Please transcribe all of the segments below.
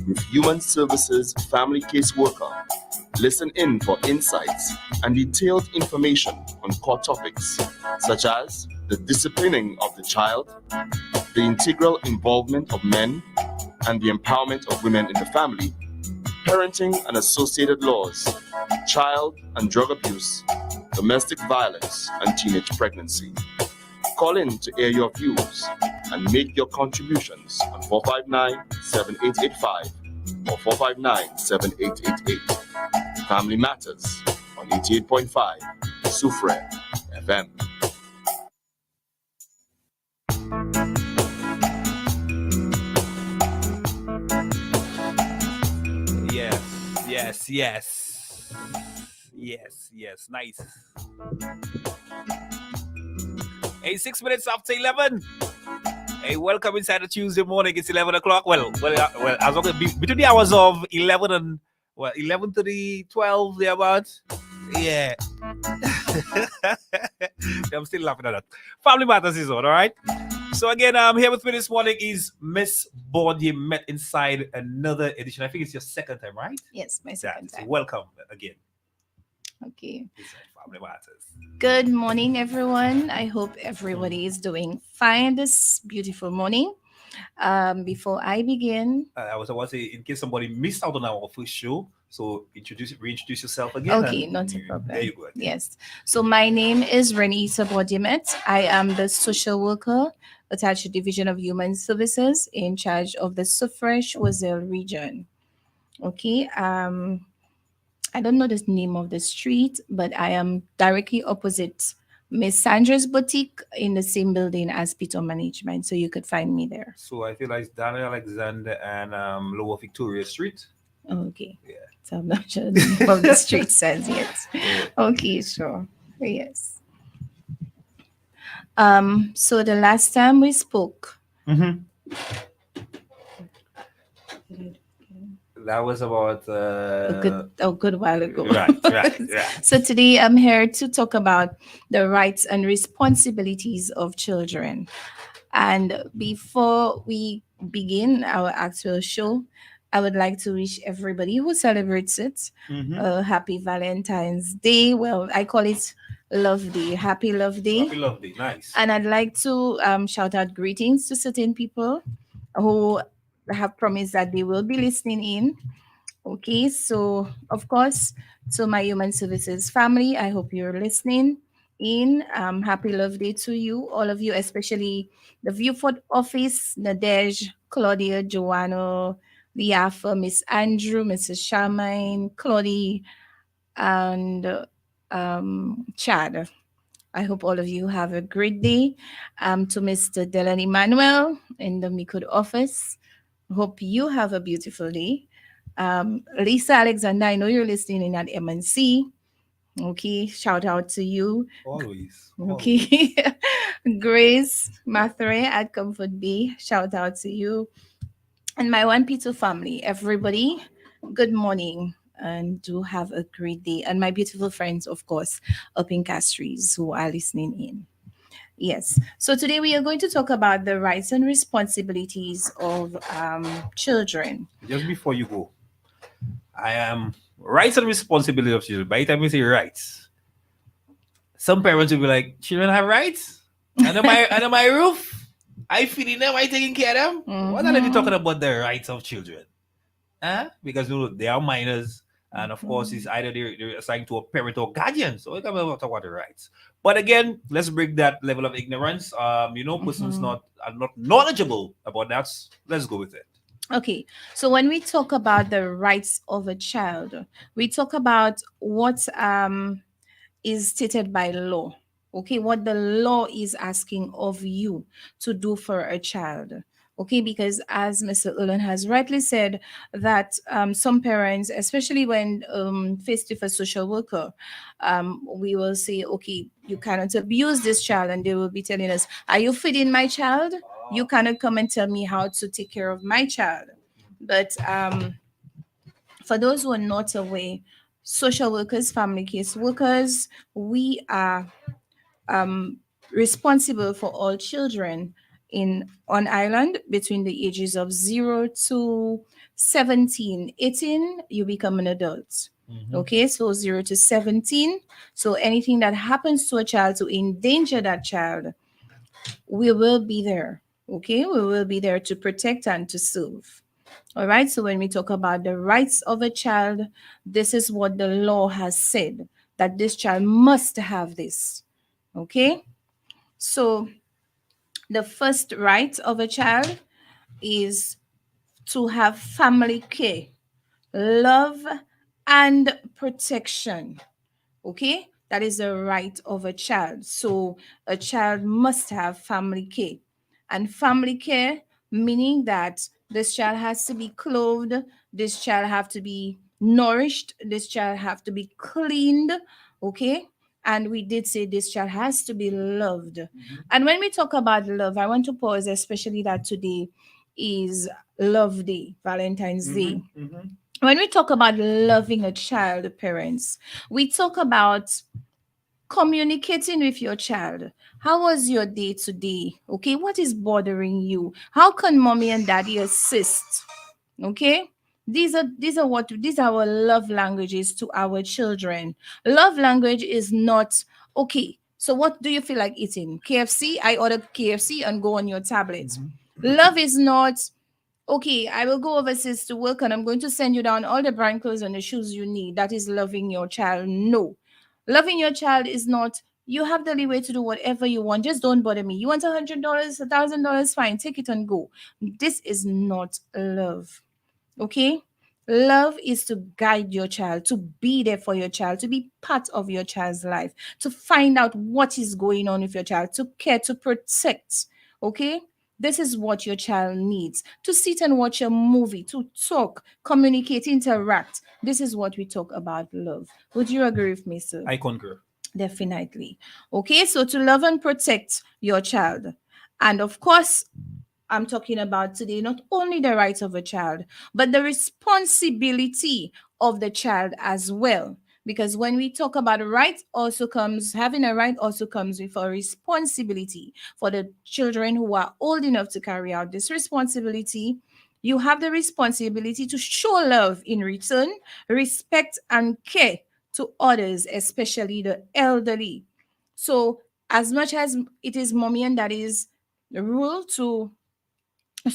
with Human Services Family Caseworker. Listen in for insights and detailed information on core topics such as the disciplining of the child, the integral involvement of men, and the empowerment of women in the family, parenting and associated laws, child and drug abuse, domestic violence, and teenage pregnancy. Call in to air your views and make your contributions on 459-7885 or 459-7888. Family Matters on 88.5 Sufre FM. Yes. Nice. Hey, 6 minutes after 11. Hey, welcome inside the Tuesday morning. It's 11 o'clock. Well, as long as between the hours of 11 and 11 to the 12 thereabouts. Yeah. I'm still laughing at that. Family Matters is on, all right? So again, here with me this morning is Miss Bordia Met inside another edition. I think it's your second time, right? Yes, my second time. So welcome again. Okay. Inside Family Matters. Good morning, everyone. I hope everybody is doing fine this beautiful morning. Before I begin, I was about to say, in case somebody missed out on our first show, so reintroduce yourself again. Okay, not a problem. There you go. Yes. So my name is Renita Bodimet. I am the social worker attached to Division of Human Services in charge of the Suffresh Wazelle region. Okay. I don't know the name of the street, but I am directly opposite Miss Sandra's boutique in the same building as Peter Management, so you could find me there. So I feel like it's Daniel Alexander and Lower Victoria Street. Okay. Yeah. So I'm not sure what the street says yet. Okay, sure. Yes. So the last time we spoke, that was about a good while ago. Right. So today I'm here to talk about the rights and responsibilities of children. And before we begin our actual show, I would like to wish everybody who celebrates it a happy Valentine's Day. Well, I call it Love Day. Happy Love Day. Happy Love Day. Nice. And I'd like to shout out greetings to certain people who have promised that they will be listening in. Okay, so of course, to my Human Services family, I hope you're listening in. Happy Love Day to you, all of you, especially the Viewford office, Nadej, Claudia, Joanna, Liafa, Miss Andrew, Mrs. Charmaine, Claudie, and Chad. I hope all of you have a great day. To Mr. Delaney Manuel in the Mikud office, hope you have a beautiful day. Lisa Alexander, I know you're listening in at MNC. Okay, shout out to you. Always. Okay. Grace Mathre at Comfort Bay, shout out to you. And my 1P2 family, everybody, good morning and do have a great day. And my beautiful friends, of course, up in Castries who are listening in. Yes. So today we are going to talk about the rights and responsibilities of children. Just before you go, I am rights and responsibility of children. By the time we say rights, some parents will be like, children have rights? Under my roof? I feeding them, I taking care of them? What are they talking about the rights of children? Because they are minors, and of course, it's either they're assigned to a parent or guardian. So we can talk about the rights. But again, let's break that level of ignorance. Persons are not knowledgeable about that. Let's go with it. Okay, so when we talk about the rights of a child, we talk about what is stated by law. Okay, what the law is asking of you to do for a child. Okay, because as Mr. Ulan has rightly said, that some parents, especially when faced with a social worker, we will say, okay, you cannot abuse this child, and they will be telling us, are you feeding my child? You cannot come and tell me how to take care of my child. But for those who are not aware, social workers, family case workers, we are responsible for all children in on island between the ages of 0 to 17. 18, you become an adult. Mhm. Okay, so 0 to 17. So anything that happens to a child to endanger that child, we will be there. Okay, we will be there to protect and to serve. All right, so when we talk about the rights of a child, this is what the law has said, that this child must have this. Okay, so the first right of a child is to have family care, love, and protection. Okay, that is the right of a child. So a child must have family care, and family care meaning that this child has to be clothed, this child have to be nourished, this child have to be cleaned. Okay, and we did say this child has to be loved. And when we talk about love, I want to pause, especially that today is love day, Valentine's Day. Mhm. When we talk about loving a child, parents, we talk about communicating with your child. How was your day today? Okay, what is bothering you? How can mommy and daddy assist? Okay, these are our love languages to our children. Love language is not okay. So what do you feel like eating? KFC? I order KFC and go on your tablet. Love is not okay, I will go overseas to work and I'm going to send you down all the brand clothes and the shoes you need. That is loving your child. No. Loving your child is not, you have the leeway to do whatever you want. Just don't bother me. You want $100, $1,000, fine, take it and go. This is not love. Okay? Love is to guide your child, to be there for your child, to be part of your child's life, to find out what is going on with your child, to care, to protect. Okay? This is what your child needs, to sit and watch a movie, to talk, communicate, interact. This is what we talk about love. Would you agree with me, sir? I concur. Definitely. Okay, so to love and protect your child. And of course, I'm talking about today not only the rights of a child, but the responsibility of the child as well. Because when we talk about right, also comes having a right, also comes with a responsibility for the children who are old enough to carry out this responsibility. You have the responsibility to show love in return, respect and care to others, especially the elderly. So, as much as it is mommy and daddy's rule to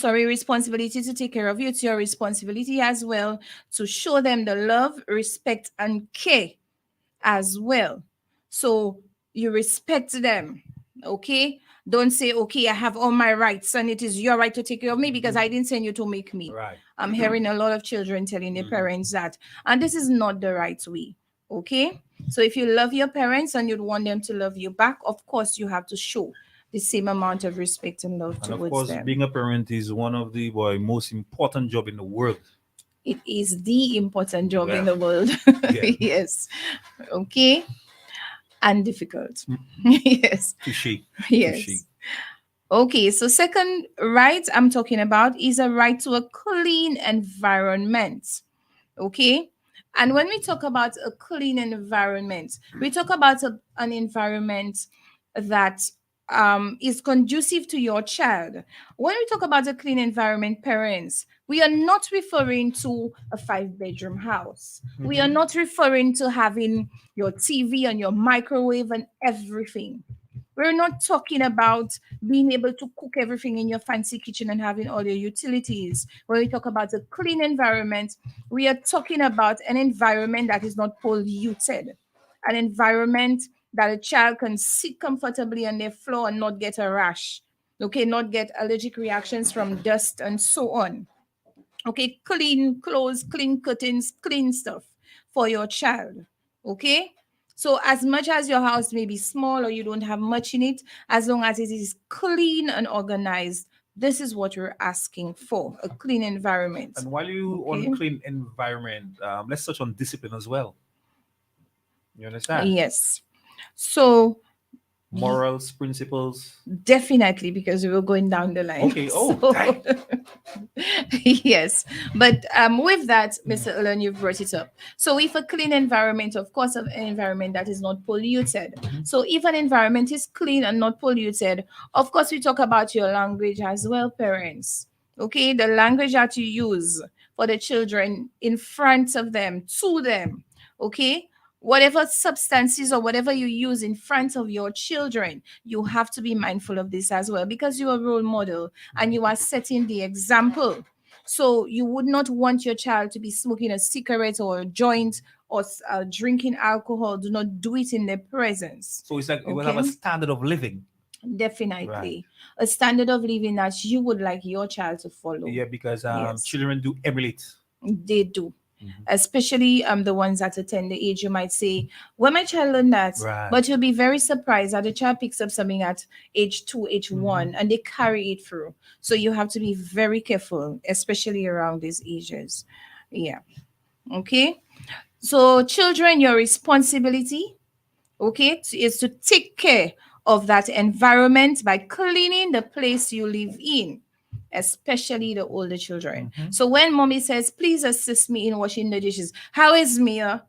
responsibility to take care of you, it's your responsibility as well to show them the love, respect and care as well. So you respect them. Okay, don't say, okay, I have all my rights and it is your right to take care of me because I didn't send you to make me. Right. I'm hearing a lot of children telling their parents that, and this is not the right way. Okay, so if you love your parents and you'd want them to love you back, of course you have to show the same amount of respect and love And of towards course, them. being a parent is one of the most important job in the world. It is the important job in Yeah. the world. Yeah. Yes. Okay. And difficult. Mm. Yes. Touche. Yes. Okay. So, second right I'm talking about is a right to a clean environment. Okay. And when we talk about a clean environment, we talk about an environment that is conducive to your child. When we talk about a clean environment, parents, we are not referring to a 5-bedroom house. We are not referring to having your TV and your microwave and everything. We're not talking about being able to cook everything in your fancy kitchen and having all your utilities. When we talk about a clean environment, we are talking about an environment that is not polluted, an environment that a child can sit comfortably on their floor and not get a rash, okay, not get allergic reactions from dust and so on. Okay, clean clothes, clean curtains, clean stuff for your child. Okay, so as much as your house may be small or you don't have much in it, as long as it is clean and organized, this is what you're asking for, a clean environment. And while you Okay. on clean environment, let's touch on discipline as well. You understand? Yes. So morals, principles. Definitely, because we were going down the line. Okay. Oh, So, dang. yes, but with that, Mr. Ellen, you've brought it up. So, if a clean environment, of course, an environment that is not polluted. Mhm. So, if an environment is clean and not polluted, of course, we talk about your language as well, parents. Okay, the language that you use for the children in front of them, to them. Okay, whatever substances or whatever you use in front of your children, you have to be mindful of this as well, because you're a role model and you are setting the example. So you would not want your child to be smoking a cigarette or a joint or drinking alcohol. Do not do it in their presence. So it's like you will have Okay. a standard of living. Definitely. Right. A standard of living that you would like your child to follow. Yeah, because Yes. children do emulate. They do. Mhm. Especially the ones at a tender age, you might say, "Well, my child learned that," Right. but you'll be very surprised that the child picks up something at age 2, age Mhm. 1, and they carry it through. So you have to be very careful, especially around these ages. Yeah. Okay. So children, your responsibility, okay, is to take care of that environment by cleaning the place you live in, especially the older children. Mhm. So when mommy says, "Please assist me in washing the dishes," how is Mia?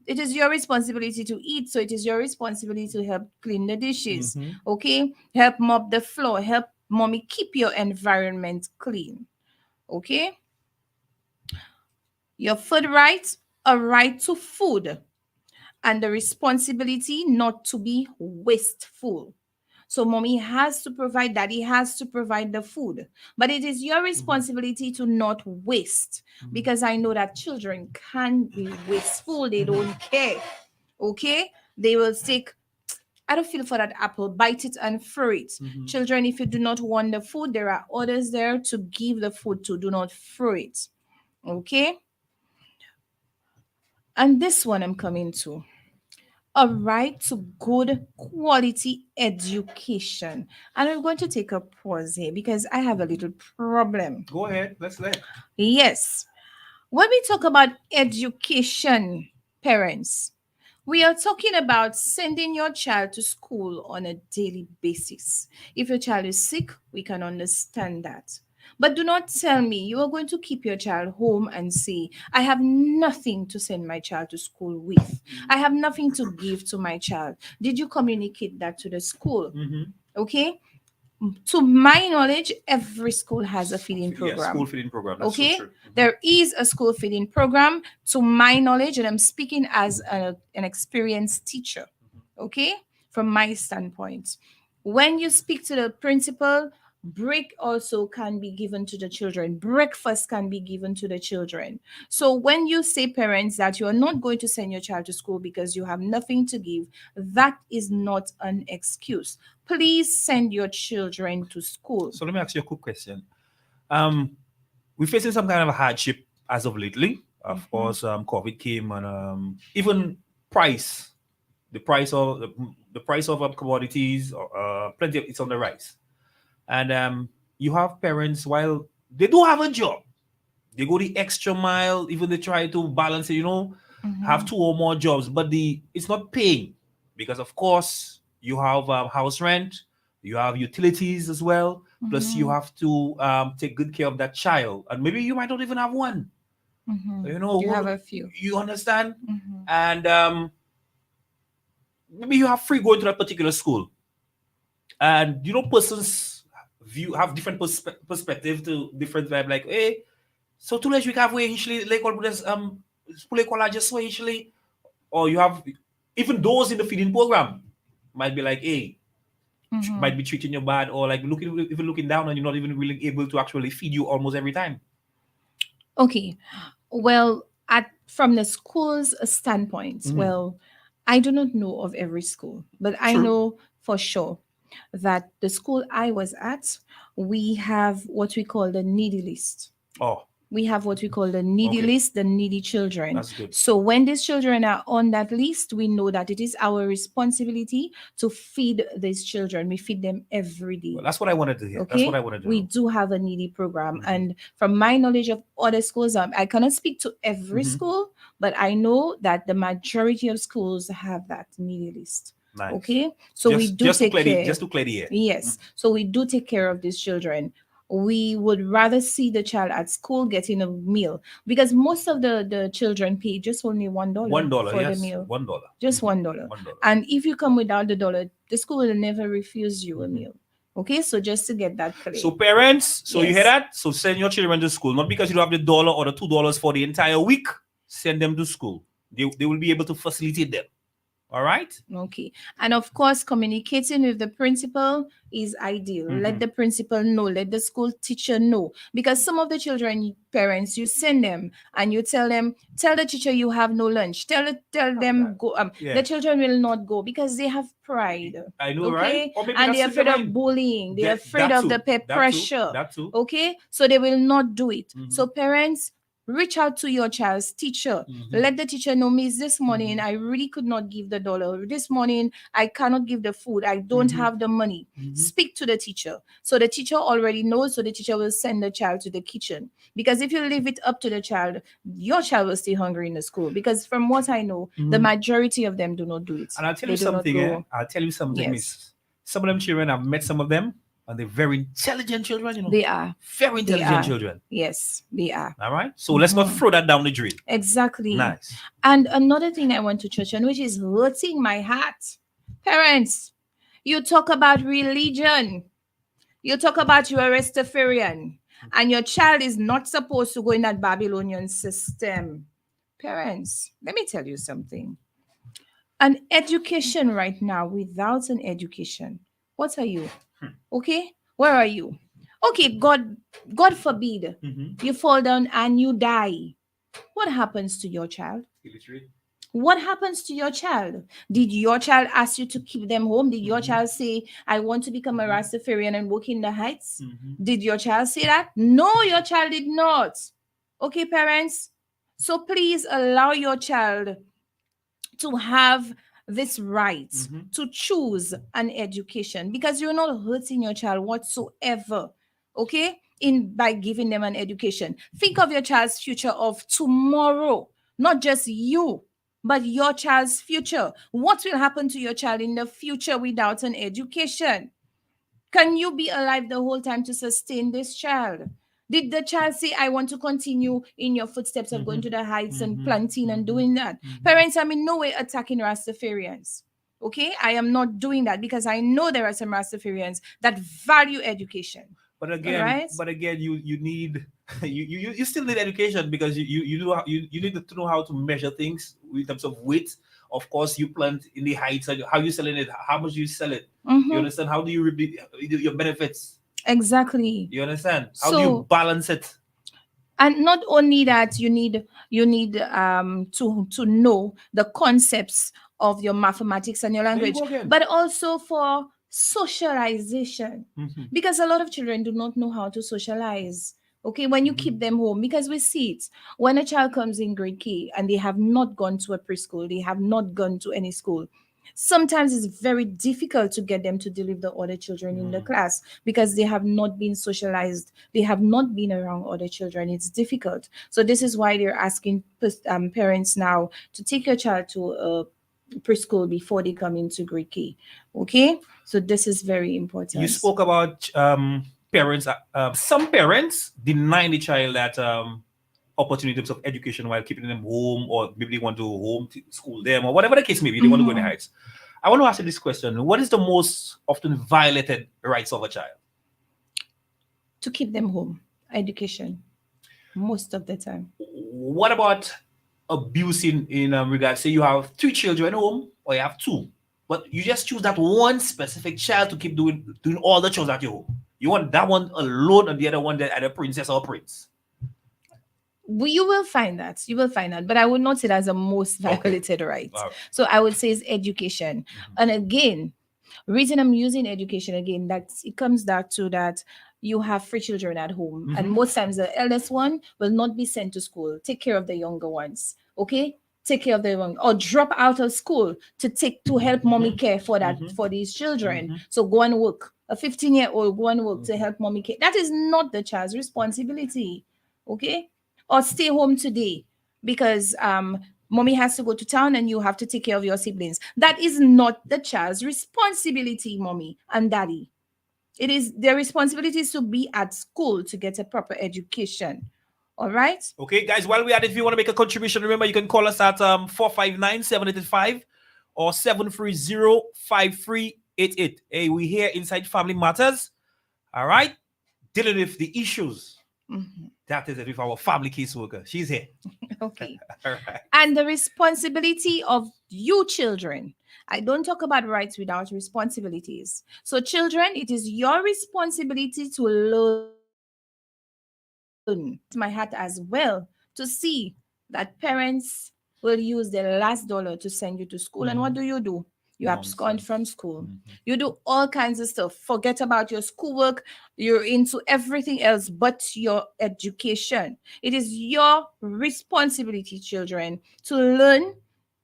It is your responsibility to eat, so it is your responsibility to help clean the dishes. Mhm. Okay, help mop the floor, help mommy keep your environment clean. Okay, your food rights, a right to food, and the responsibility not to be wasteful. So mommy has to provide, daddy has to provide the food. But it is your responsibility to not waste, Mhm. because I know that children can be wasteful. They don't care. Okay? They will take, "I don't feel for that apple," bite it and throw it. Mhm. Children, if you do not want the food, there are others there to give the food to. Do not throw it. Okay? And this one I'm coming to, a right to good quality education. And I'm going to take a pause here because I have a little problem. Go ahead. Let's let. Yes, when we talk about education, parents, we are talking about sending your child to school on a daily basis. If your child is sick, we can understand that. But do not tell me you are going to keep your child home and say, "I have nothing to send my child to school with. I have nothing to give to my child." Did you communicate that to the school? Mhm. Okay. To my knowledge, every school has a feeding Yeah, program. school feeding program. That's so Okay, true. Mhm. there is a school feeding program, to my knowledge, and I'm speaking as an experienced teacher. Okay, from my standpoint, when you speak to the principal, break also can be given to the children, breakfast can be given to the children. So when you say, parents, that you are not going to send your child to school because you have nothing to give, that is not an excuse. Please send your children to school. So let me ask you a quick question. Um, we're facing some kind of a hardship as of lately. Of course, COVID came, and even price, the price of commodities, plenty of it's on the rise. And you have parents, while they do have a job, they go the extra mile, even they try to balance it, have two or more jobs, but it's not paying, because of course you have house rent, you have utilities as well, plus you have to take good care of that child, and maybe you might not even have one. You have a few. You understand? And maybe you have free going to that particular school, and persons view have different perspective to different vibe, like, hey, so tu lès have way initially like all this pour l'école just way initially, or you have even those in the feeding program might be like, hey, might be treating you bad, or like looking down, and you're not even really able to actually feed you almost every time. Okay. Well, from the school's standpoint, well, I do not know of every school, but I True. know for sure that the school I was at, we have what we call the needy list. Oh, We have what we call the needy Okay. list, the needy children. that's good. So when these children are on that list, we know that it is our responsibility to feed these children. We feed them every day. Well, that's what I wanted to hear. That's Okay, what I wanted to we know. do have a needy program, Mhm. and from my knowledge of other schools, I cannot speak to every Mhm. school, but I know that the majority of schools have that needy list. Nice. Okay, so we do take care. Just to clear the air. Yes, so we do take care of these children. We would rather see the child at school getting a meal, because most of the children pay just only $1 $1, for yes. the meal. $1. Just $1. $1. And if you come without the dollar, the school will never refuse you a meal. Okay, so just to get that clear. So parents, so you hear Yes. that? So send your children to school, not because you don't have the dollar or the $2 for the entire week. Send them to school. They will be able to facilitate them. All right. Okay. And of course, communicating with the principal is ideal. Let the principal know, let the school teacher know. Because some of the children, parents, you send them and you tell them, tell the teacher you have no lunch. Tell them go. Yeah. The children will not go because they have pride. I know, Okay. right? Or maybe And that's they're in their afraid of mind. bullying. They're That- afraid that of too. the peer That too. pressure. That too. Okay. So they will not do it. Mhm. So parents, reach out to your child's teacher. Mhm. Let the teacher know, Miss, this morning I really could not give the dollar. This morning I cannot give the food. I don't Mhm. have the money. Mhm. Speak to the teacher. So the teacher already knows, so the teacher will send the child to the kitchen. Because if you leave it up to the child, your child will stay hungry in the school. Because from what I know, the Mhm. majority of them do not do it. And I'll tell They you do not something. go. I'll tell you something, Yes. Miss. Some of them children, I've met some of them, and they're very intelligent children. You know, They are. very They intelligent are. children. Yes, they are. All right. So let's not Mhm. throw that down the drain. Exactly. Nice. And another thing I want to touch on, which is hurting my heart. Parents, you talk about religion. You talk about you are Rastafarian, and your child is not supposed to go in that Babylonian system. Parents, let me tell you something. An education right now, without an education, what are you? Okay? Where are you? Okay, God forbid Mhm. you fall down and you die. What happens to your child? Illiterate. What happens to your child? Did your child ask you to keep them home? Did your Mhm. child say, I want to become a Rastafarian and work in the heights? Mhm. Did your child say that? No, your child did not. Okay, parents? So please allow your child to have this right Mhm. to choose an education, because you're not hurting your child whatsoever. Okay, in by giving them an education. Think of your child's future of tomorrow, not just you, but your child's future. What will happen to your child in the future without an education? Can you be alive the whole time to sustain this child? Did the child say, I want to continue in your footsteps of going to the heights and Mhm. planting and Mhm. doing that? Mhm. Parents, I'm in no way attacking Rastafarians. Okay, I am not doing that, because I know there are some Rastafarians that value education. But again, Alright. you need you still need education, because you need to know how to measure things in terms of weight. Of course, you plant in the heights, and how you selling it, how much you sell it. Mhm. You understand? How do you reap your benefits? Exactly. You understand? How do So- you balance it? And not only that, you need to know the concepts of your mathematics and your There you language, go again. but also for socialization, Mhm. because a lot of children do not know how to socialize. Okay, when you keep them home, because we see it when a child comes in grade K and they have not gone to a preschool, they have not gone to any school. Sometimes it's very difficult to get them to deal with the other children in the class, because they have not been socialized, they have not been around other children. It's difficult. So this is why they're asking parents now to take your child to a preschool before they come into grade K. Okay, so this is very important. You spoke about parents. Some parents deny the child that opportunities of education while keeping them home, or maybe they want to home to school them, or whatever the case may be. They want to go in the Mhm. heights. I want to ask you this question: what is the most often violated rights of a child? To keep them home, education, most of the time. What about abuse in regards? Say you have 3 children at home, or you have 2, but you just choose that one specific child to keep doing all the chores at your home. You want that one alone, and the other one that either princess or prince. You will find that. You will find that. But I would not say that's the most Okay. violated right. All right. So I would say it's education. And again, reason I'm using education again, that it comes back to that you have 3 children at home, and Mhm. most times the eldest one will not be sent to school. Take care of the younger ones. Okay? Take care of the young, or drop out of school to help mommy care for that Mhm. for these children. Mhm. So go and work. A 15-year-old go and work to help mommy care. That is not the child's responsibility. Okay? Or stay home today, because Mommy has to go to town and you have to take care of your siblings. That is not the child's responsibility, mommy and daddy. It is their responsibilities to be at school to get a proper education. All right? Okay, guys, while we're at it, if you want to make a contribution, remember you can call us at 459-7885 or 730-5388. Hey, we here inside Family Matters. All right? Dealing with the issues. Mhm. That is it with our family caseworker. She's here. Okay. All right. And the responsibility of you children. I don't talk about rights without responsibilities. So, children, it is your responsibility to learn. It's my hat as well to see that parents will use their last dollar to send you to school. And what do? You abscond Nonsense. from school. You do all kinds of stuff. Forget about your schoolwork. You're into everything else but your education. It is your responsibility, children, to learn,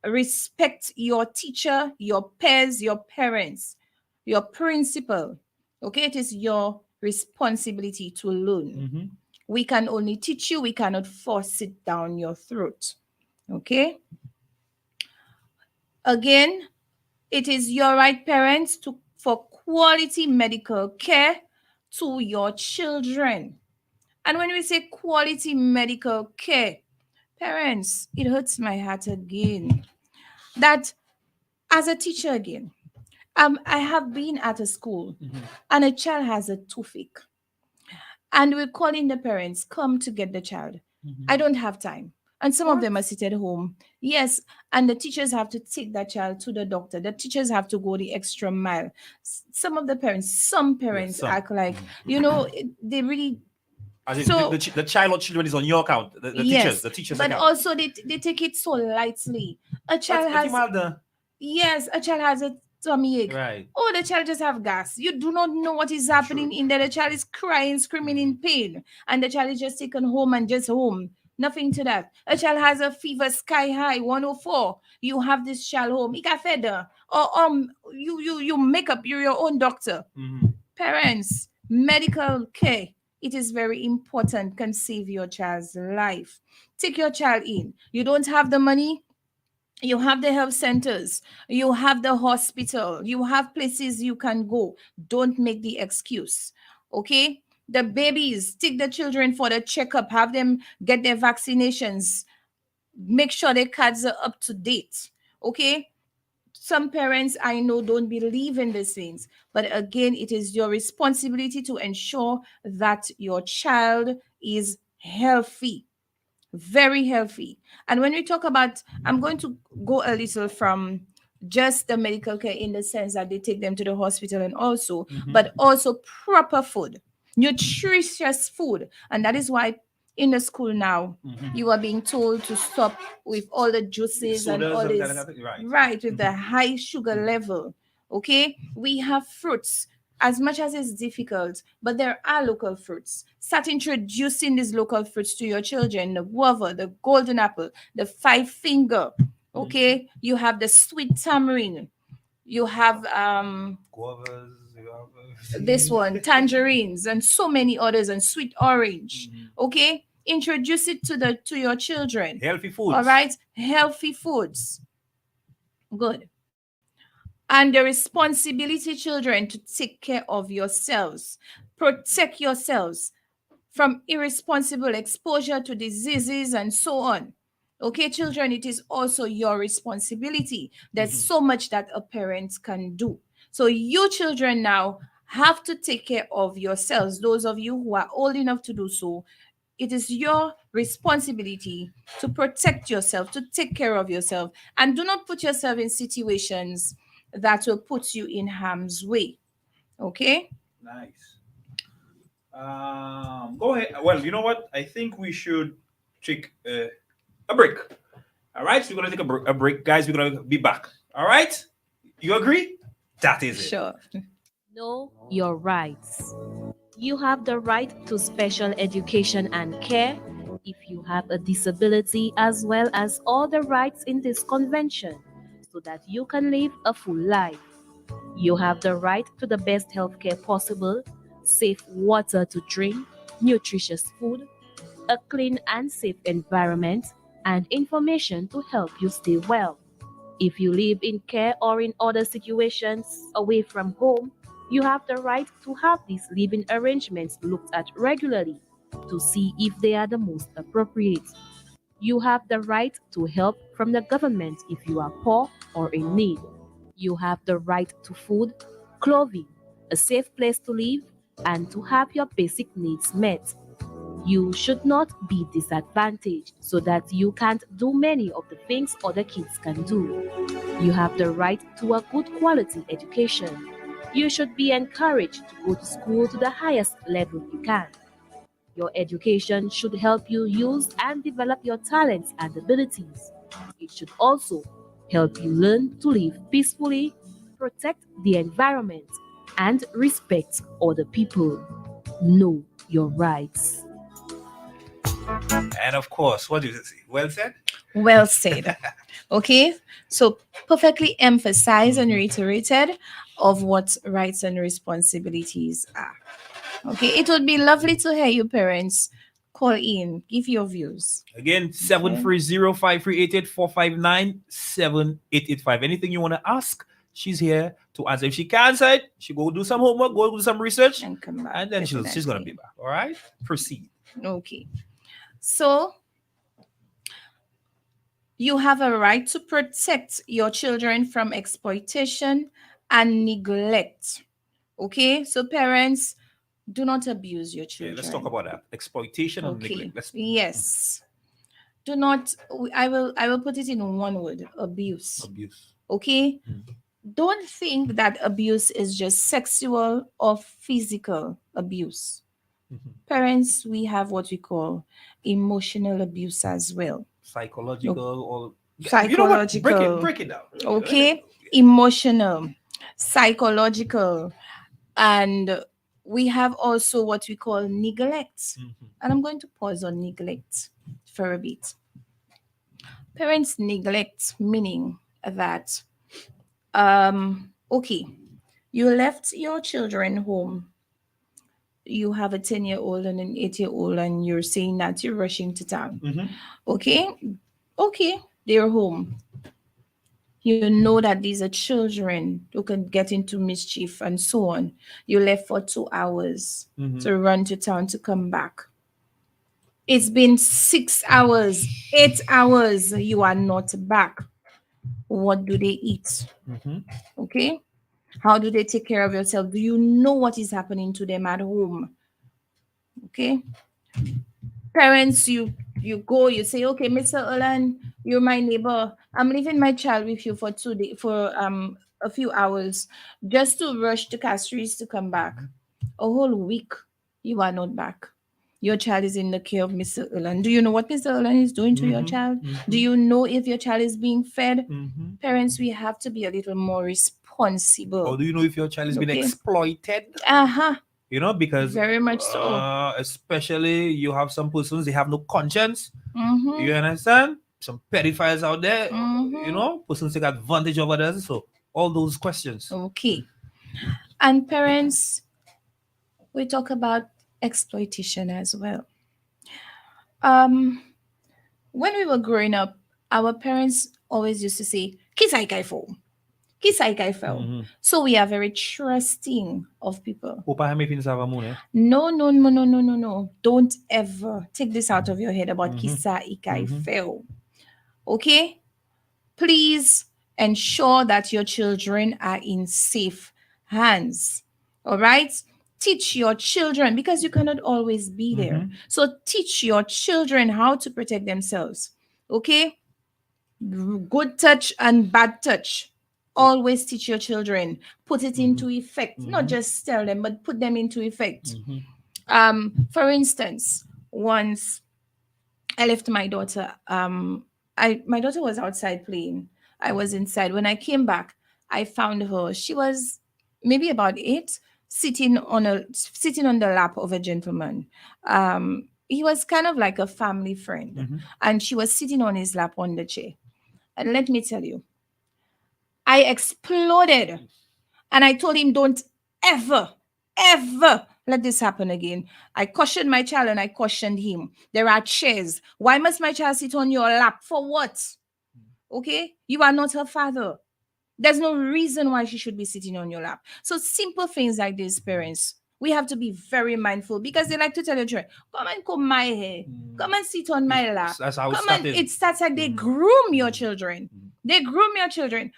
respect your teacher, your peers, your parents, your principal. Okay, it is your responsibility to learn. Mhm. We can only teach you, we cannot force it down your throat. Okay? Again, it is your right, parents, for quality medical care to your children. And when we say quality medical care, parents, it hurts my heart again that as a teacher again, I have been at a school and a child has a toothache. And we're calling the parents, come to get the child. I don't have time. And some of them are seated home. Yes. And the teachers have to take that child to the doctor. The teachers have to go the extra mile. Some parents some. act like, they really. As in, So, the child or children is on your account. The yes, teachers but account. also they take it so lightly. A child has a tummy ache. Right. Oh, the child just have gas. You do not know what is happening in there. The child is crying, screaming in pain, and the child is just taken home and just home. Nothing to that. A child has a fever sky high, 104. You have this child home. He got fed. Or you make up. You're your own doctor. Parents, medical care. It is very important. Can save your child's life. Take your child in. You don't have the money. You have the health centers, you have the hospital, you have places you can go. Don't make the excuse. Okay? The babies, take the children for the checkup, have them get their vaccinations, make sure their cards are up to date. Okay? Some parents I know don't believe in these things, but again, it is your responsibility to ensure that your child is healthy, very healthy. And when we talk about, I'm going to go a little from just the medical care in the sense that they take them to the hospital and also, but also proper food, nutritious food. And that is why in the school now, you are being told to stop with all the juices and all this, right, with the high sugar level. Okay, we have fruits. As much as it's difficult, but there are local fruits. Start introducing these local fruits to your children: the guava, the golden apple, the 5-finger. Okay, you have the sweet tamarind. You have Guavas, this one, tangerines, and so many others, and sweet orange. Okay, introduce it to your children. healthy foods. All right, healthy foods. Good. And the responsibility, children, to take care of yourselves. Protect yourselves from irresponsible exposure to diseases and so on. Okay, children, it is also your responsibility. There's so much that a parent can do. So you children now have to take care of yourselves. Those of you who are old enough to do so, it is your responsibility to protect yourself, to take care of yourself, and do not put yourself in situations that will put you in harm's way. Okay? Nice. Go ahead. Well, you know what? I think we should take a break. All right, so we're gonna take a break, guys. We're gonna be back. All right, you agree? That is it. Sure. Know your rights. You have the right to special education and care if you have a disability, as well as all the rights in this convention, so that you can live a full life. You have the right to the best healthcare possible, safe water to drink, nutritious food, a clean and safe environment, and information to help you stay well. If you live in care or in other situations away from home, you have the right to have these living arrangements looked at regularly to see if they are the most appropriate. You have the right to help from the government if you are poor or in need. You have the right to food, clothing, a safe place to live, and to have your basic needs met. You should not be disadvantaged so that you can't do many of the things other kids can do. You have the right to a good quality education. You should be encouraged to go to school to the highest level you can. Your education should help you use and develop your talents and abilities. It should also help you learn to live peacefully, protect the environment, and respect other people. Know your rights. And of course, what do you say? Well said. Well said. Okay, so perfectly emphasized and reiterated of what rights and responsibilities are. Okay, it would be lovely to hear you parents call in, give your views. Again, 730-538-459-7885. Anything you want to ask, she's here to answer. If she can't answer it, she go do some homework, go do some research, And come back. and then she's gonna be definitely. back. All right, proceed. Okay. So you have a right to protect your children from exploitation and neglect. Okay, so parents, do not abuse your Okay, children. let's talk about that exploitation and Okay. neglect. Let's Yes. Do not. I will put it in one word: abuse. abuse. Okay. Mm. Don't think that abuse is just sexual or physical abuse. Mhm. Parents, we have what we call emotional abuse as well. Psychological or Psychological. Break it down. Okay, emotional, psychological, and we have also what we call neglect. Mhm. And I'm going to pause on neglect for a bit. Parents neglect, meaning that okay, you left your children home. You have a 10-year-old and an 8-year-old, and you're saying that you're rushing to town. Mhm. Okay, they're home. You know that these are children who can get into mischief and so on. You left for 2 hours Mhm. to run to town to come back. It's been 6 hours, 8 hours, you are not back. What do they eat? Mhm. Okay. How do they take care of yourself? Do you know what is happening to them at home? Okay. Parents, you go, you say, okay, Mr. Olan, you're my neighbor. I'm leaving my child with you for 2 days, for a few hours, just to rush to Castries to come back. A whole week, you are not back. Your child is in the care of Mr. Ulan. Do you know what Mr. Ulan is doing to your Mhm. child? Mhm. Do you know if your child is being fed? Mhm. Parents, we have to be a little more Or responsible. do you know if your child has been Okay. exploited? Uh-huh. Because Very much so. especially you have some persons they have no conscience. Mm-hmm. You understand? Some pedophiles out there. Mhm. Persons take advantage of others. So all those questions. Okay. And parents, we talk about exploitation as well. Um, when we were growing up, our parents always used to say, Kisai kai fo. Kisai kai fo. Mhm. So we are very trusting of people. Opa hame fin sa va mune. No, no, no, no, no, no, no. Don't ever take this out of your head about Mhm. kisa ikai Mhm. feo. Okay? Please ensure that your children are in safe hands. All right? Teach your children because you cannot always be there. Mhm. So teach your children how to protect themselves. Okay? Good touch and bad touch. Always teach your children. Put it into effect. Not Mhm. just tell them, but put them into effect. Mhm. For instance, once I left my daughter. My daughter was outside playing. I was inside. When I came back, I found her. She was maybe about 8, sitting on the lap of a gentleman. He was kind of like a family friend, Mhm. and she was sitting on his lap on the chair. And let me tell you, I exploded, and I told him, "Don't ever, ever let this happen again. I cautioned my child and I cautioned him. There are chairs. Why must my child sit on your lap? For what? Okay? You are not her father. There's no reason why she should be sitting on your lap. So simple things like this, parents, we have to be very mindful because they like to tell your children, come and comb my hair, come and sit on my lap. That's how it Come and started. it starts like they Mhm. groom your children. Mhm. They groom your children.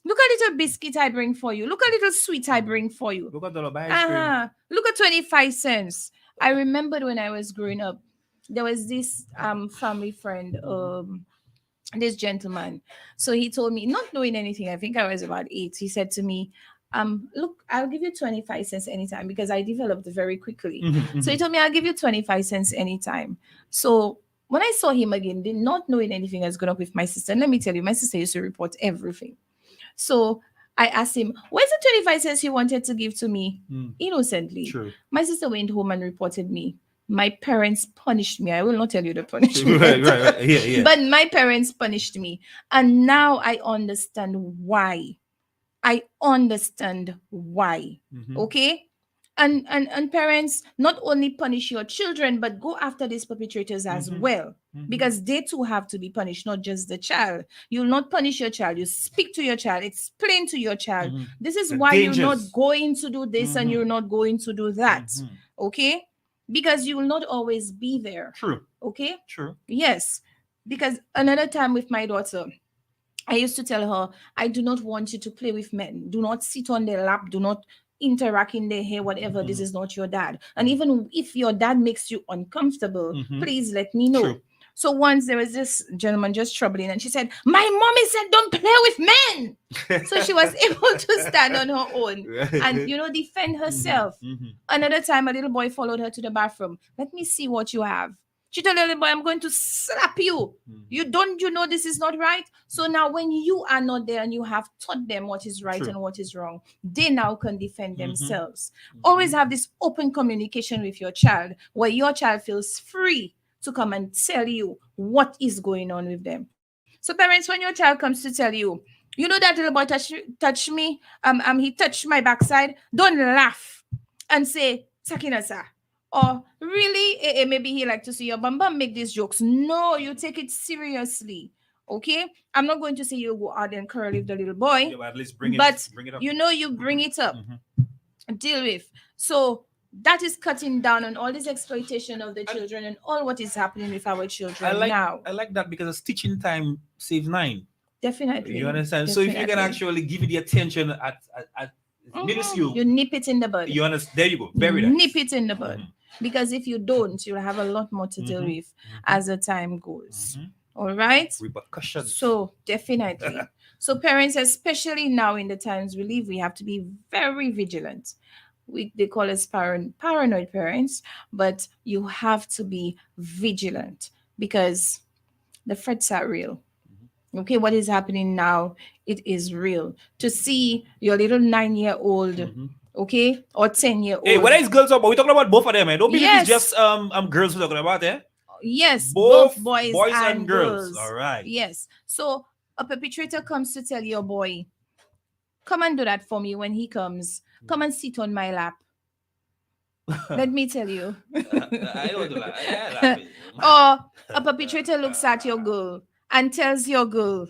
Look at little biscuit I bring for you. Look at little sweet I bring for you. Look at the buy ice cream. Look at 25 cents. I remembered when I was growing up, there was this family friend, this gentleman. So he told me, not knowing anything, I think I was about 8. He said to me, look, I'll give you 25 cents anytime because I developed very quickly. Mhm, So he mhm. told me, I'll give you 25 cents anytime. So when I saw him again, did not knowing anything was going up with my sister. And let me tell you, my sister used to report everything. So I asked him, where's the 25 cents you wanted to give to me? Mm, Innocently. True. My sister went home and reported me. My parents punished me. I will not tell you the punishment. Right. Yeah. But my parents punished me. And now I understand why. I understand why. Mhm. Okay? And parents not only punish your children, but go after these perpetrators as Mhm. well. Mhm. Because they too have to be punished, not just the child. You'll not punish your child. You speak to your child, explain to your child. Mhm. This is The why you're dangers. not going to do this and Mhm. you're not going to do that. Mhm. Okay? Because you will not always be there. True. Okay? True. Yes. Because another time with my daughter, I used to tell her, I do not want you to play with men. Do not sit on their lap. Do not interact in their hair, whatever. This Mhm. is not your dad. And even if your dad makes you uncomfortable, Mhm. please let me know. True. So once there was this gentleman just troubling, and she said, my mommy said, don't play with men. So she was able to stand on her own and, defend herself. Mhm. Another time, a little boy followed her to the bathroom. Let me see what you have. She told the little boy, I'm going to slap you. Mhm. You know this is not right. So now when you are not there and you have taught them what is right True. and what is wrong, they now can defend Mhm. themselves. Mhm. Always have this open communication with your child where your child feels free to come and tell you what is going on with them. So parents, when your child comes to tell you, that little boy touch me, he touched my backside, don't laugh and say, Sakina sir. Or really, maybe he like to see your bum bum make these jokes. No, you take it seriously. Okay? I'm not going to say you go out and curl with the little boy, Yeah, but at least bring but it up. you bring it up, Mhm. deal with. So that is cutting down on all this exploitation of the children and all what is happening with our children now. I like that because a stitching time saves 9. Definitely. You understand? So if you can Definitely. actually give it the attention at minuscule, You nip it in the bud. you understand? There you go. You Very nice. nip it in the bud. Mhm. Because if you don't, you'll have a lot more to deal Mhm. with as the time goes. Mhm. All right? Repercussions. So definitely. So parents, especially now in the times we live, we have to be very vigilant. They call us paranoid parents, but you have to be vigilant because the threats are real. Okay, what is happening now? It is real. To see your little 9-year-old, Mhm. okay, or 10-year-old. Hey, whether it's girls or boys, we're talking about both of them. Don't believe Yes. it's just girls we're talking about, eh? Yes, Both both boys, and girls. All right. Yes. So a perpetrator comes to tell your boy, come and do that for me when he comes. Come and sit on my lap. Let me tell you. I don't do that. I laugh. Or a perpetrator looks at your girl and tells your girl,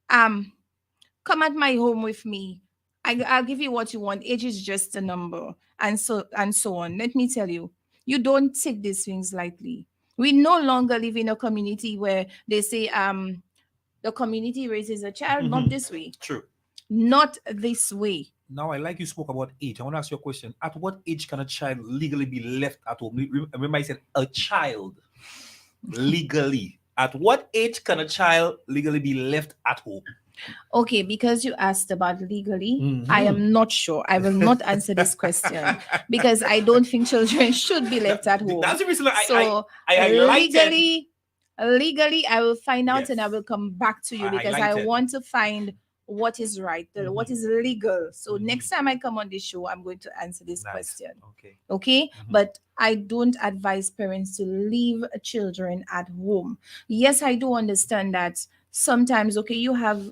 come at my home with me. I'll give you what you want. Age is just a number, and so on. Let me tell you, you don't take these things lightly. We no longer live in a community where they say the community raises a child. Not Mhm. this way. True. Not this way. Now, I like you spoke about age. I want to ask you a question. At what age can a child legally be left at home? Remember, I said a child legally. At what age can a child legally be left at home? Okay, because you asked about legally, Mhm. I am not sure. I will not answer this question because I don't think children should be left at home. That's the reason So I liked it. legally, I will find out and I Yes. will come back to you I because liked I it. want to find what is right, what is legal. So Mhm. next time I come on this show, I'm going to answer this Nice. question. Okay. Okay, Mhm. but I don't advise parents to leave children at home. Yes, I do understand that sometimes, okay, you have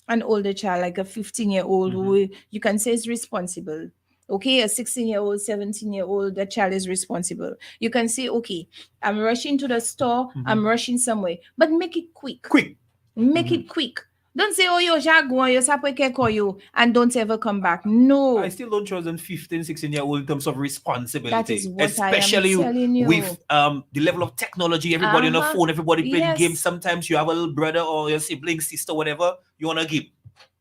an older child, like a 15-year-old, who you can say is responsible. Okay, a 16-year-old, 17-year-old, the child is responsible. You can say, okay, I'm rushing to the store, I'm rushing somewhere, but make it quick. Quick. Make it quick. Don't say, oh, yo, Jaguar, you sapwe call you, and don't ever come back. No. I still don't trust them 15, 16-year-old in terms of responsibility. That is what I am especially telling you. with the level of technology, everybody on the phone, everybody playing Yes. games. Sometimes you have a little brother or your sibling, sister, whatever, you want to give.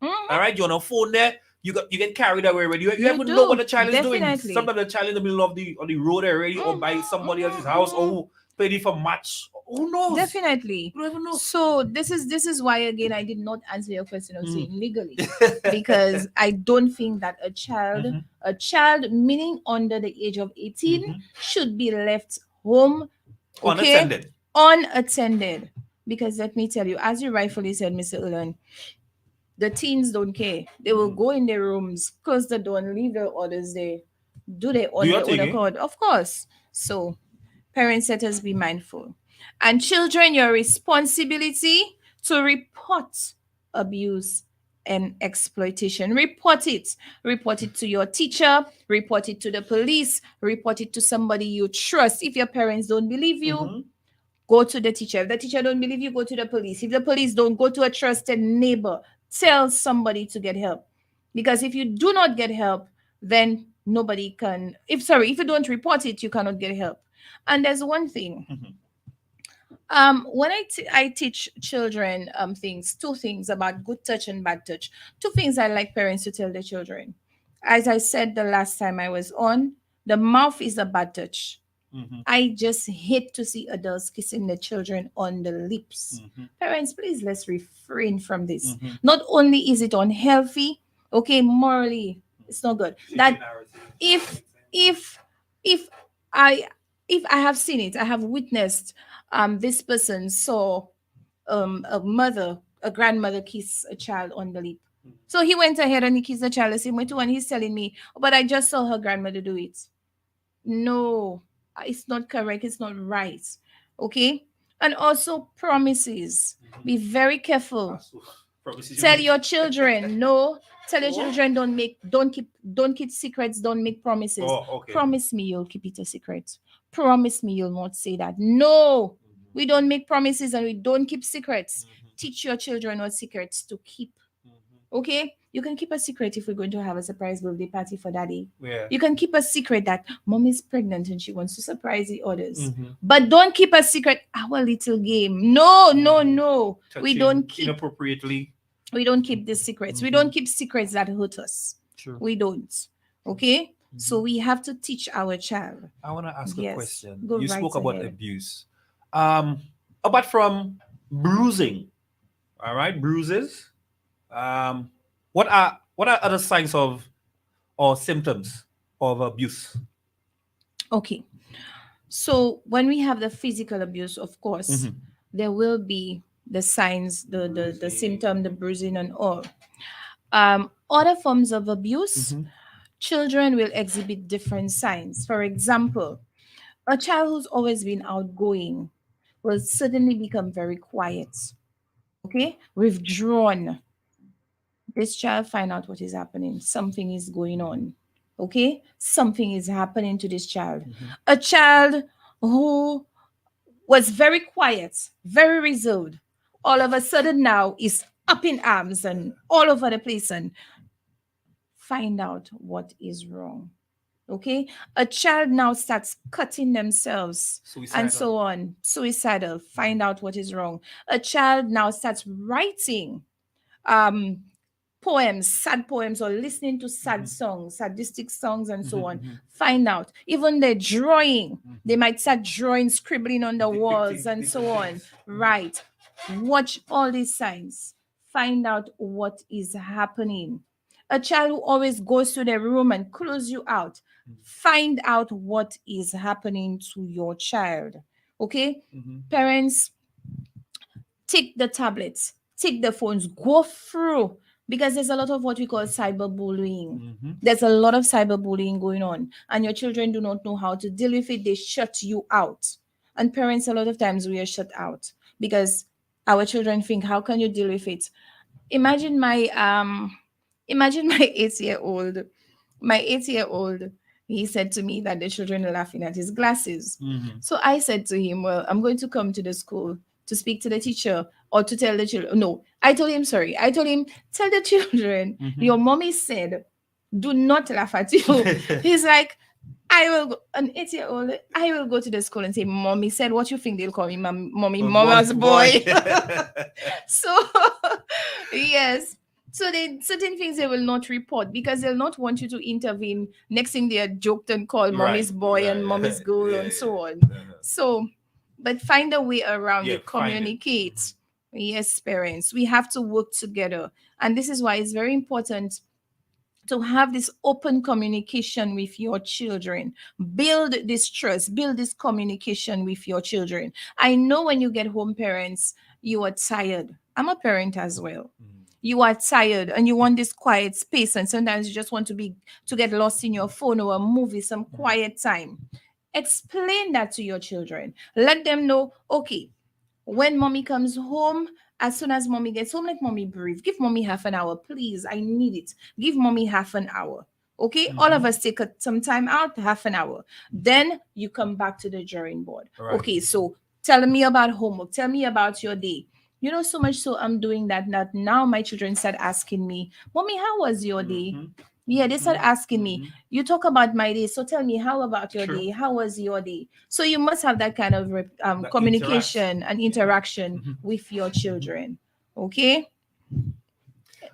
Mhm. All right, you're on a phone there, you get carried away already. You You haven't know what do, the child is doing. definitely. Sometimes the child in the middle of the road already, or by somebody else's house, or playing for match. Who knows? Definitely. You don't even know. So this is why again I did not answer your question of saying legally, because I don't think that a child meaning under the age of 18 should be left home Unattended. unattended. Because let me tell you, as you rightfully said, Mr. Ulan, the teens don't care. They will go in their rooms, close the door, and leave their orders there. Do they on your their own thing, eh? accord? Of course. So parents, let us be mindful. And children, your responsibility to report abuse and exploitation. Report it. Report it to your teacher. Report it to the police. Report it to somebody you trust. If your parents don't believe you, go to the teacher. If the teacher don't believe you, go to the police. If the police don't, go to a trusted neighbor. Tell somebody to get help. Because if you do not get help, then nobody can. If you don't report it, you cannot get help. And there's one thing. When I teach children two things about good touch and bad touch. Two things I like parents to tell their children. As I said the last time I was on, the mouth is a bad touch. I just hate to see adults kissing their children on the lips. Parents, please, let's refrain from this. Not only is it unhealthy, okay, morally, it's not good. That if I have seen it, I have witnessed this person saw a grandmother kiss a child on the lip. So he went ahead and he kissed the child the same way too, and he's telling me, but I just saw her grandmother do it. No, it's not correct, it's not right. Okay. And also promises. Be very careful. Tell your children no. Tell your children don't keep secrets, don't make promises. Promise me you'll keep it a secret. Promise me you'll not say that. No, we don't make promises and we don't keep secrets. Teach your children what secrets to keep. Okay, you can keep a secret if we're going to have a surprise birthday party for daddy. Yeah. You can keep a secret that mom is pregnant and she wants to surprise the others. But don't keep a secret, our little game. No. We don't keep inappropriately. We don't keep these secrets. We don't keep secrets that hurt us. True. We don't. Okay? So we have to teach our child. I want to ask a Yes. question. Go You right spoke about ahead. abuse. Apart from bruising, all right, bruises. What are other signs of or symptoms of abuse? Okay. So when we have the physical abuse, of course, there will be the signs, the symptom, the bruising and all. Other forms of abuse, children will exhibit different signs. For example, a child who's always been outgoing will suddenly become very quiet. Okay? Withdrawn. This child find out what is happening. Something is going on. Okay? Something is happening to this child. A child who was very quiet, very reserved, all of a sudden now is up in arms and all over the place, and find out what is wrong. Okay? A child now starts cutting themselves and so on. Suicidal. Find out what is wrong. A child now starts writing poems, sad poems, or listening to sad songs, sadistic songs, and so on. Find out. Even they're drawing. They might start drawing, scribbling on the walls, and so on. Right. Watch all these signs. Find out what is happening. A child who always goes to their room and close you out. Find out what is happening to your child. Okay? Parents, take the tablets, take the phones, go through, because there's a lot of what we call cyberbullying. There's a lot of cyberbullying going on, and your children do not know how to deal with it. They shut you out. And parents, a lot of times we are shut out because our children think, how can you deal with it? Imagine my 8-year-old my 8-year-old, he said to me that the children are laughing at his glasses. Mhm. So I said to him, well, I'm going to come to the school to speak to the teacher or to tell the children. No, I told him, sorry. I told him, tell the children, Mhm. your mommy said, do not laugh at you. He's like, I will go, an 8-year-old, I will go to the school and say, mommy said, what you think they'll call me, mommy, mama's boy. So, yes. So they certain things they will not report because they'll not want you to intervene. Next thing they are joked and called mommy's boy and mommy's girl and so on. So, but find a way around Yeah, it, find it. communicate. Yes, parents, we have to work together. And this is why it's very important to have this open communication with your children. Build this trust, build this communication with your children. I know when you get home, parents, you are tired. I'm a parent as well. You are tired and you want this quiet space, and sometimes you just want to get lost in your phone or a movie, some quiet time. Explain that to your children. Let them know, okay, when mommy comes home, as soon as mommy gets home, let mommy breathe. Give mommy half an hour, please. I need it. Give mommy half an hour. Okay, all of us take some time out, half an hour. Then you come back to the drawing board. Right. Okay, so tell me about homework. Tell me about your day. You know, so much so I'm doing that now my children start asking me, Mommy, how was your day? Yeah, they start asking me, you talk about my day, so tell me, how about your True. day? How was your day? So you must have that kind of That communication and interaction Mhm. with your children. Okay?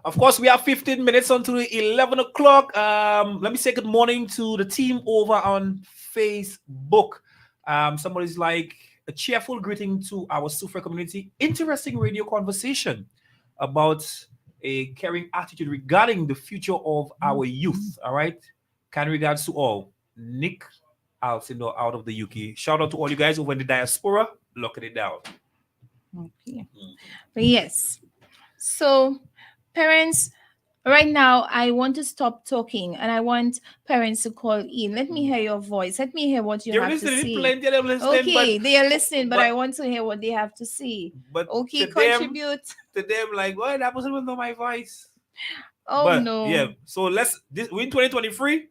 Of course, we have 15 minutes until 11 o'clock. Let me say good morning to the team over on Facebook. Somebody's like, a cheerful greeting to our Sufra community. Interesting radio conversation about a caring attitude regarding the future of our youth. All right. Kind regards to all. Nick Alcindor out of the UK. Shout out to all you guys over in the diaspora. Locking it down. Okay. Yes. So, parents, right now, I want to stop talking and I want parents to call in. Let me hear your voice. Let me hear what you They're have to listening, say. plenty of them listening, Okay, they are listening, but but- I want to hear what they have to say. but Okay, to them, contribute. to them, like, what? That person will know my voice. Oh But no. yeah, so we're in 2023.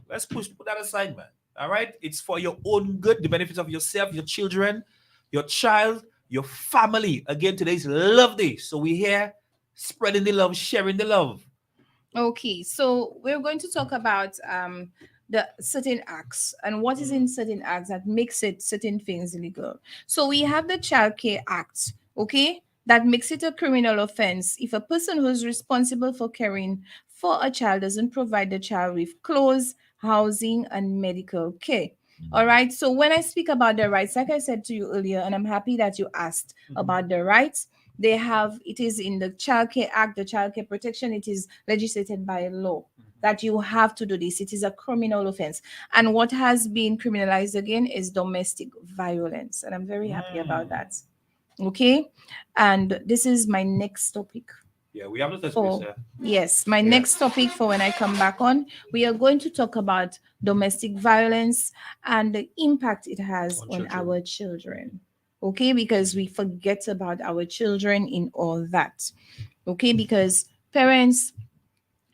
Let's put that aside, man. All right, it's for your own good, the benefits of yourself, your children, your child, your family. Again, today's Love Day, so we're here spreading the love, sharing the love. Okay, so we're going to talk about the certain acts and what is in certain acts that makes it certain things illegal. So we have the Child Care Act, okay, that makes it a criminal offense if a person who is responsible for caring for a child doesn't provide the child with clothes, housing, and medical care. All right. So when I speak about the rights, like I said to you earlier, and I'm happy that you asked about the rights, they have it is in the Child Care Act, the Child Care Protection, it is legislated by law that you have to do this. It is a criminal offense. And what has been criminalized again is domestic violence. And I'm very happy about that. Okay. And this is my next topic. Yeah, we have to touch For base. yes, my next topic for when I come back on, we are going to talk about domestic violence and the impact it has On on children. our children. Okay, because we forget about our children in all that. Okay, because parents,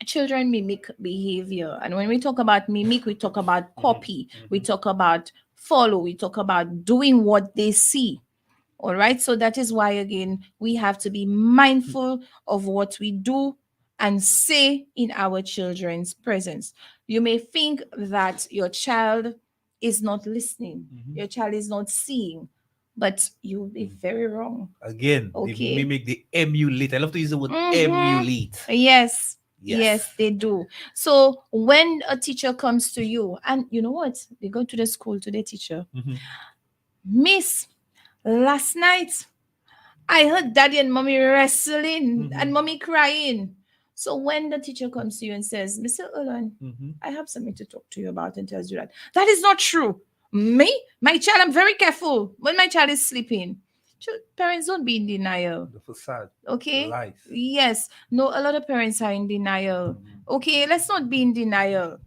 children mimic behavior, and when we talk about mimic, we talk about copy, we talk about follow, we talk about doing what they see. All right. So that is why, again, we have to be mindful of what we do and say in our children's presence. You may think that your child is not listening, your child is not seeing, but you'll be very wrong. Again, Okay. they mimic, the emulate. I love to use the word Mhm. emulate. Yes. Yes. Yes, they do. So when a teacher comes to you, and you know what? They go to the school to the teacher. Miss, last night I heard daddy and mommy wrestling and mommy crying. So when the teacher comes to you and says, Mr. Ulan, I have something to talk to you about, and tells you that is not true. Me, my child, I'm very careful when my child is sleeping. Parents, don't be in denial. The facade. Okay. Lies. Yes. No, a lot of parents are in denial. Okay, let's not be in denial.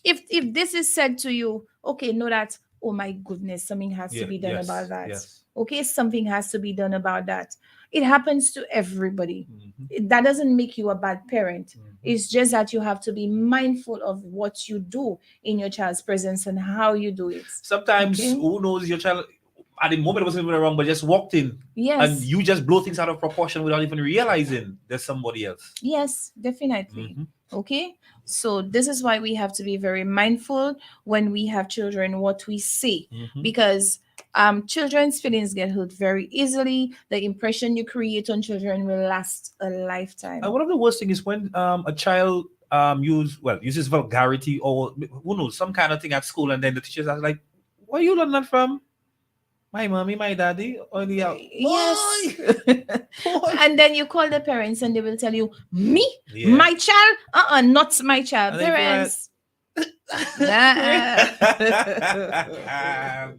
If this is said to you, okay, know that, oh my goodness, something has to be done about that. Yes. Okay, something has to be done about that. It happens to everybody. Mhm. That doesn't make you a bad parent. Mhm. It's just that you have to be mindful of what you do in your child's presence and how you do it. Sometimes, Okay. who knows, your child at the moment wasn't even wrong, but just walked in, and Yes. you just blow things out of proportion without even realizing there's somebody else. Yes, definitely. Mhm. Okay. So this is why we have to be very mindful when we have children what we say, Mhm. because children's feelings get hurt very easily. The impression you create on children will last a lifetime. And one of the worst things is when a child uses vulgarity, or who knows, some kind of thing at school, and then the teachers are like, "Where you learn that from? My mommy, my daddy, or the Yes. boy." And then you call the parents and they will tell you, me, Yeah. my child, not my child. And then you feel like- Parents.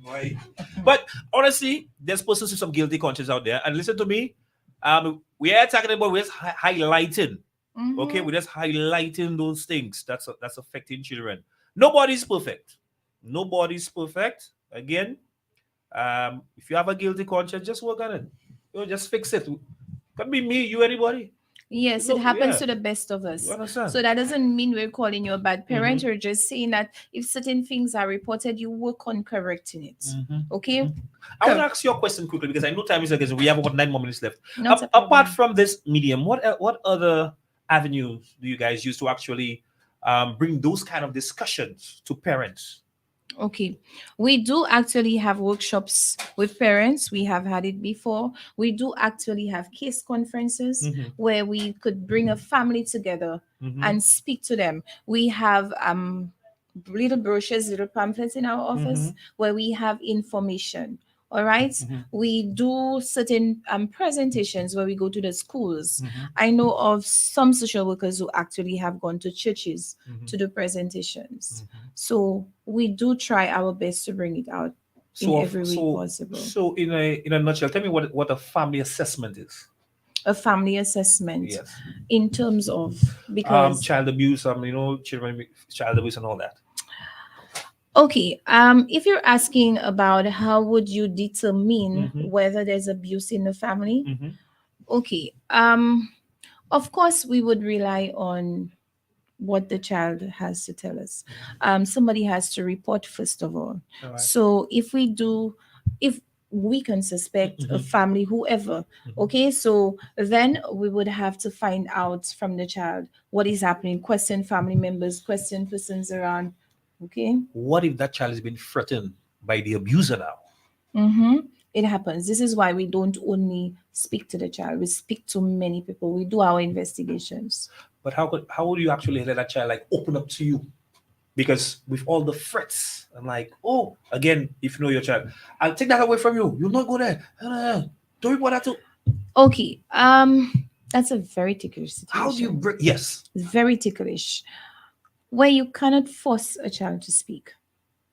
Boy. But honestly, there's persons with some guilty conscience out there. And listen to me, we are talking about, we're just highlighting. Mhm. Okay, we're just highlighting those things that's affecting children. Nobody's perfect. Nobody's perfect. Again, if you have a guilty conscience, just work on it. Just fix it. Could be me, you, anybody. Yes, No, it happens yeah. to the best of us. You understand? So that doesn't mean we're calling you a bad parent. Mhm. We're just saying that if certain things are reported, you work on correcting it. Mhm. Okay? I want to ask you a question quickly because I know time is against. We have about 9 more minutes left. Not a Apart problem. from this medium, what other avenues do you guys use to actually bring those kind of discussions to parents? Okay. We do actually have workshops with parents. We have had it before. We do actually have case conferences Mhm. where we could bring a family together Mhm. and speak to them. We have little brochures, little pamphlets in our office where we have information. All right. Mhm. We do certain presentations where we go to the schools. Mhm. I know of some social workers who actually have gone to churches Mhm. to do presentations. Mhm. So we do try our best to bring it out in So, every way so, possible. so in a nutshell, tell me what a family assessment is. A family assessment Yes. in terms of, because Child abuse, children, child abuse, and all that. okay, if you're asking about how would you determine Mhm. whether there's abuse in the family, Mhm. okay, of course we would rely on what the child has to tell us. Somebody has to report first of all. All right. So if we can suspect a Mhm. family, whoever, Mhm. okay, so then we would have to find out from the child what is happening, question family members, question persons around. Okay. What if that child has been threatened by the abuser now? Mm-hmm. It happens. This is why we don't only speak to the child, we speak to many people. We do our investigations. But how would you actually let that child like open up to you? Because with all the threats, I'm like, oh, again, if you know your child, I'll take that away from you. You'll not go there. Don't report that to. Okay. That's a very ticklish situation. How do you break? Yes, It's very ticklish, where you cannot force a child to speak.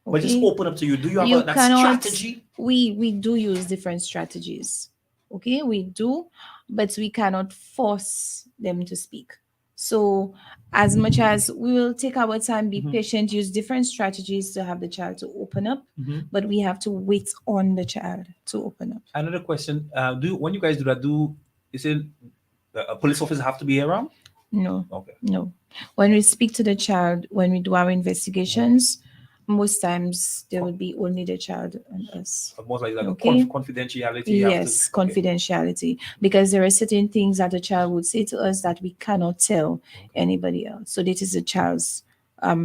but just Okay? open up to you. Do you have You that cannot. strategy? We do use different strategies. Okay, we do, but we cannot force them to speak. So, as much as we will take our time, be Mhm. patient, use different strategies to have the child to open up, Mhm. but we have to wait on the child to open up. Another question: when you guys do that, is it a police officer have to be around? No, Okay. no. When we speak to the child, when we do our investigations, most times there will be only the child and us. Almost like Okay. a confidentiality. You have Yes, to, okay. confidentiality. Because there are certain things that a child would say to us that we cannot tell anybody else. So this is a child's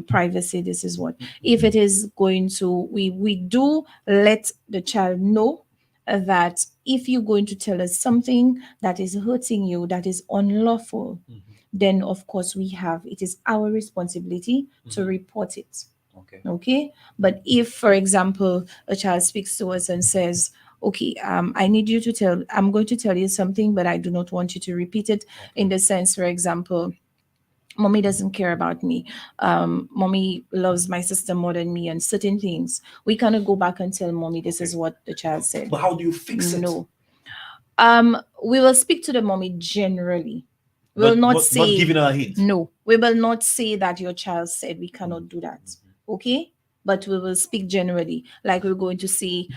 privacy. This is what. If it is going to, we do let the child know that if you're going to tell us something that is hurting you, that is unlawful, Mhm. then of course it is our responsibility to Mhm. report it. Okay. Okay. But if, for example, a child speaks to us and says, okay, I'm going to tell you something, but I do not want you to repeat it, in the sense, for example, mommy doesn't care about me. Mommy loves my sister more than me, and certain things. We cannot go back and tell mommy this is Okay. what the child said. But how do you fix it? No. We will speak to the mommy generally. We will But not not say giving her a hint. no. We will not say that your child said. We cannot do that. Okay? But we will speak generally. Like we're going to say,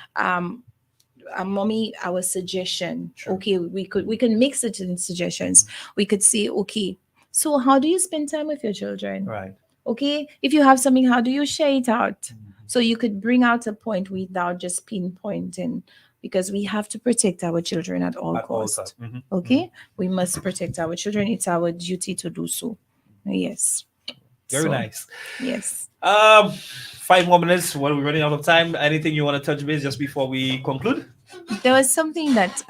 mommy, our suggestion. True. Okay, we can make certain suggestions. We could say, okay, so how do you spend time with your children? Right. Okay, if you have something, how do you share it out? So you could bring out a point without just pinpointing, because we have to protect our children at all At all costs. times. Mhm. Okay, we must protect our children. It's our duty to do so. Yes. Very So, nice. Yes. 5 more minutes. Well, we're running out of time. Anything you want to touch base just before we conclude? There was something that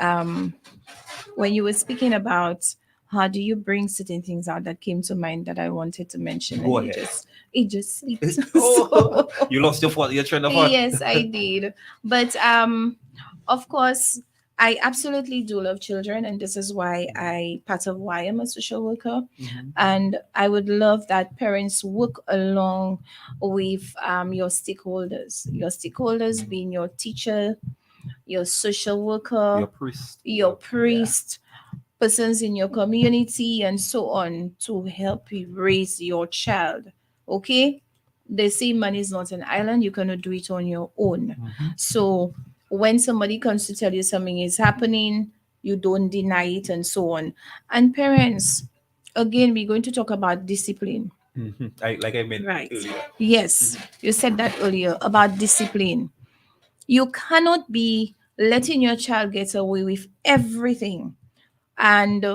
when you were speaking about how do you bring certain things out, that came to mind that I wanted to mention. Go and ahead. It just slipped. Oh, So- you lost your train of thought. yes, I did. But of course, I absolutely do love children, and this is why part of why I'm a social worker. Mhm. And I would love that parents work along with your stakeholders being your teacher, your social worker, Your priest. your priest, persons in your community, and so on, to help you raise your child. Okay? They say money is not an island, you cannot do it on your own. Mhm. So when somebody comes to tell you something is happening, you don't deny it, and so on. And parents, again, we're going to talk about discipline. Mhm. Like I meant Right. earlier. Yes, you said that earlier about discipline. You cannot be letting your child get away with everything, and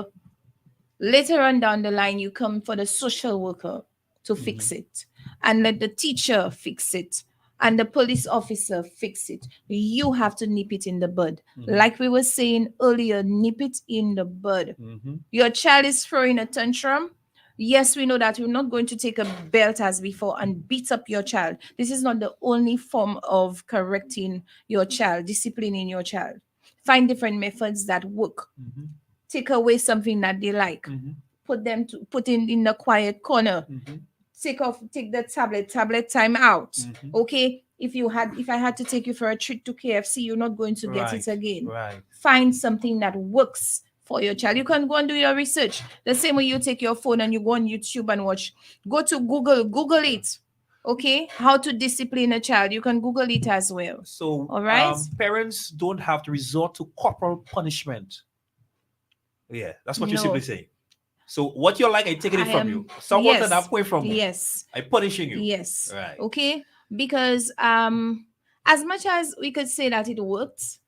later on down the line you come for the social worker to fix it, and let the teacher fix it, and the police officer fix it. You have to nip it in the bud. Mhm. Like we were saying earlier, nip it in the bud. Mhm. Your child is throwing a tantrum. Yes, we know that we're not going to take a belt as before and beat up your child. This is not the only form of correcting your child, disciplining your child. Find different methods that work. Mhm. Take away something that they like. Mhm. Put in the quiet corner. Mhm. Take the tablet time out. Mhm. Okay. If I had to take you for a treat to KFC, you're not going to get it Right. again. Right. Find something that works for your child. You can go and do your research. The same way you take your phone and you go on YouTube and watch. Go to Google it. Okay, how to discipline a child. You can Google it as well. So, All right. parents don't have to resort to corporal punishment. Yeah, that's what you're No. simply saying. So, what you're like, I taking it I from am- you. Someone yes. that away from you. Yes. I punishing you. Yes. Right. Okay. Because as much as we could say that it worked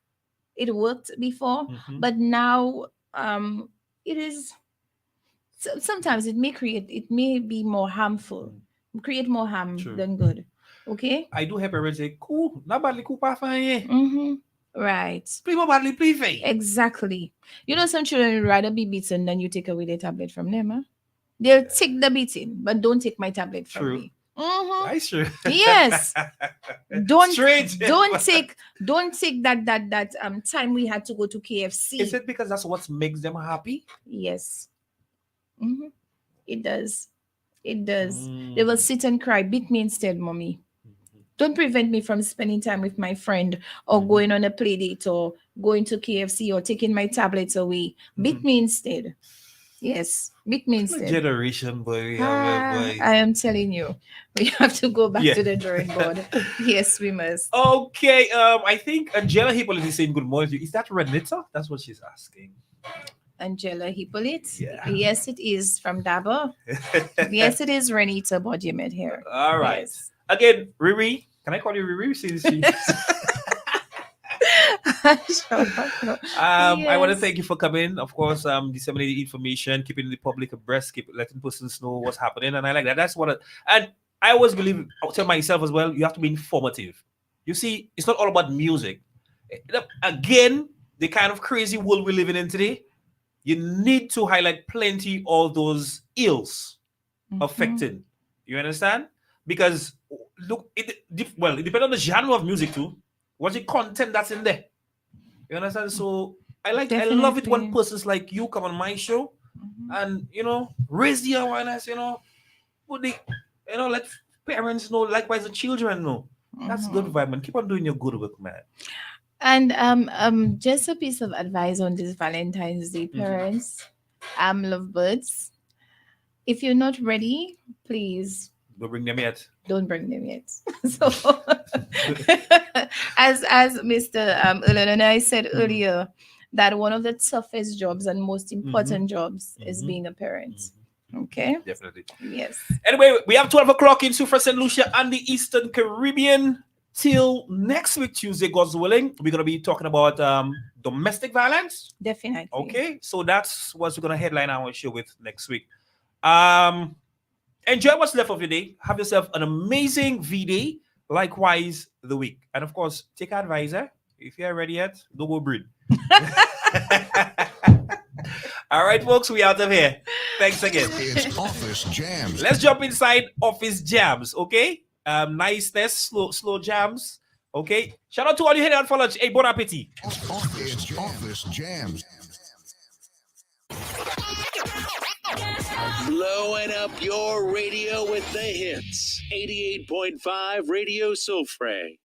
before, Mhm. but now it is sometimes it may be more harmful, create more harm True. than good. Okay. I do have parents say, cool, not badly, cool, pas fine. Right. Play more badly, play fine. Exactly. You know, some children would rather be beaten than you take away their tablet from them. Huh? They'll take the beating, but don't take my tablet from True. me. Mhm. That's true. Yes. Don't Straight. don't take that time we had to go to KFC. Is it because that's what makes them happy? Yes. Mhm. It does. It does. Mm. They will sit and cry. Beat me instead, mommy. Don't prevent me from spending time with my friend, or Mhm. going on a play date, or going to KFC, or taking my tablets away. Beat Mhm. me instead. Yes. Beat me The instead. generation, boy. boy. I am telling you, we have to go back Yeah. to the drawing board. Yes, we must. Okay, I think Angela Hippolyte is saying good morning to you. Is that Renita? That's what she's asking. Angela Hippolyte. Yeah. Yes, it is from Dabo. Yes, it is Renita Bodyemet here. All right. Yes. Again, Riri. Can I call you Riri? Since she... I want to Yes. thank you for coming. Of course, disseminating information, keeping the public abreast, keep letting persons know what's happening, and I like that. That's what. And I always believe. I'll tell myself as well. You have to be informative. You see, it's not all about music. Again, the kind of crazy world we're living in today, you need to highlight plenty of those ills affecting. You understand? Because look, it depends on the genre of music too. What's the content that's in there? You understand? So I love it when Definitely. persons like you come on my show and raise the awareness, put the let parents know, likewise the children know. That's good environment. Keep on doing your good work, man. And just a piece of advice on this Valentine's Day, parents, lovebirds. If you're not ready, please Don't bring them yet. Don't bring them yet. So, as Mr. Ulonai said earlier, that one of the toughest jobs and most important jobs is being a parent. Okay. Definitely. Yes. Anyway, we have 12 o'clock in Sufa St. Lucia and the Eastern Caribbean. Till next week, Tuesday, God's willing, we're going to be talking about domestic violence. Definitely. Okay, so that's what we're going to headline our show with next week. Enjoy what's left of your day. Have yourself an amazing V-Day. Likewise, the week. And of course, take advisor. If you're ready yet, don't go breed. All right, folks, we out of here. Thanks again. It's Office Jams. Let's jump inside Office Jams, okay? Niceness, slow jams. Okay. Shout out to all you heading out for lunch. Hey, bon appetit. Office Jams. Blowing up your radio with the hits. 88.5 Radio Soufre.